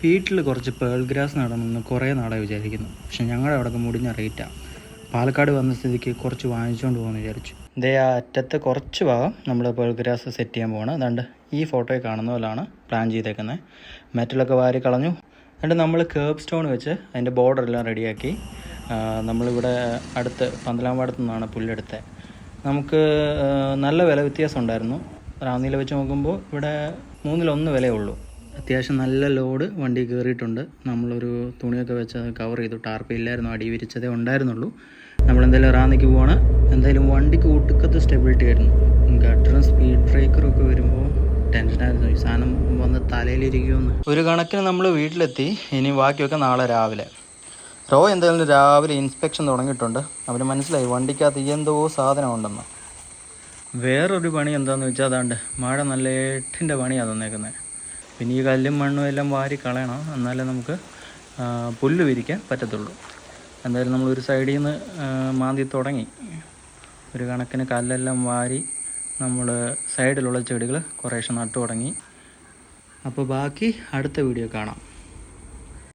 വീട്ടിൽ കുറച്ച് pearl grass നടണമെന്ന് കുറേ നാളെ വിചാരിക്കുന്നു. പക്ഷെ ഞങ്ങളുടെ അവിടെയൊക്കെ മുടിഞ്ഞ റേറ്റാണ്. പാലക്കാട് വന്ന സ്ഥിതിക്ക് കുറച്ച് വാങ്ങിച്ചുകൊണ്ട് പോകുമെന്ന് വിചാരിച്ചു. ഇതേ ആ അറ്റത്ത് കുറച്ച് ഭാഗം നമ്മൾ പേൾ ഗ്രാസ് സെറ്റ് ചെയ്യാൻ പോവാണ്. അതുകൊണ്ട് ഈ ഫോട്ടോയിൽ കാണുന്ന പോലെയാണ് പ്ലാൻ ചെയ്തേക്കുന്നത്. മെറ്റലൊക്കെ വാരി കളഞ്ഞു. എന്നിട്ട് നമ്മൾ കേർബ് സ്റ്റോൺ വെച്ച് അതിൻ്റെ ബോർഡറെല്ലാം റെഡിയാക്കി. നമ്മളിവിടെ അടുത്ത് പന്തലാമ്പാടത്തു നിന്നാണ് പുല്ലെടുത്തത്. നമുക്ക് നല്ല വില വ്യത്യാസം ഉണ്ടായിരുന്നു. റാന്നിയിൽ വെച്ച് നോക്കുമ്പോൾ ഇവിടെ 1/3 വിലയേ ഉള്ളൂ. അത്യാവശ്യം നല്ല ലോഡ് വണ്ടി കയറിയിട്ടുണ്ട്. നമ്മളൊരു തുണിയൊക്കെ വെച്ച് അത് കവർ ചെയ്തു. ടാർപ്പ് ഇല്ലായിരുന്നു, അടി വിരിച്ചതേ ഉണ്ടായിരുന്നുള്ളൂ. നമ്മളെന്തായാലും റാന്നിക്ക് പോവാണ്. എന്തായാലും വണ്ടിക്ക് ഒടുക്കത്തെ സ്റ്റെബിലിറ്റി ആയിരുന്നു. ഗട്ടറും സ്പീഡ് ബ്രേക്കറും ഒക്കെ വരുമ്പോൾ ടെൻഷനായിരുന്നു, ഈ സാധനം വന്ന് തലയിലിരിക്കുമെന്ന്. ഒരു കണക്കിന് നമ്മൾ വീട്ടിലെത്തി. ഇനി ബാക്കിയൊക്കെ നാളെ രാവിലെ. എന്തായാലും രാവിലെ ഇൻസ്പെക്ഷൻ തുടങ്ങിയിട്ടുണ്ട്. അവന് മനസ്സിലായി വണ്ടിക്കകത്ത് എന്തോ സാധനം ഉണ്ടെന്ന്. വേറൊരു പണി എന്താണെന്ന് വെച്ചാൽ അതാണ്ട് മഴ നല്ല 8ൻ്റെ പണിയാണ് തന്നേക്കുന്നത്. പിന്നെ ഈ കല്ലും മണ്ണും എല്ലാം വാരി കളയണം, എന്നാലേ നമുക്ക് പുല്ല് വിരിക്കാൻ പറ്റത്തുള്ളൂ. എന്തായാലും നമ്മളൊരു സൈഡിൽ നിന്ന് മാന്തി തുടങ്ങി. ഒരു കണക്കിന് കല്ലെല്ലാം വാരി നമ്മൾ സൈഡിലുള്ള ചെടികൾ കുറേശ്ശെ നട്ടു തുടങ്ങി. അപ്പോൾ ബാക്കി അടുത്ത വീഡിയോ കാണാം.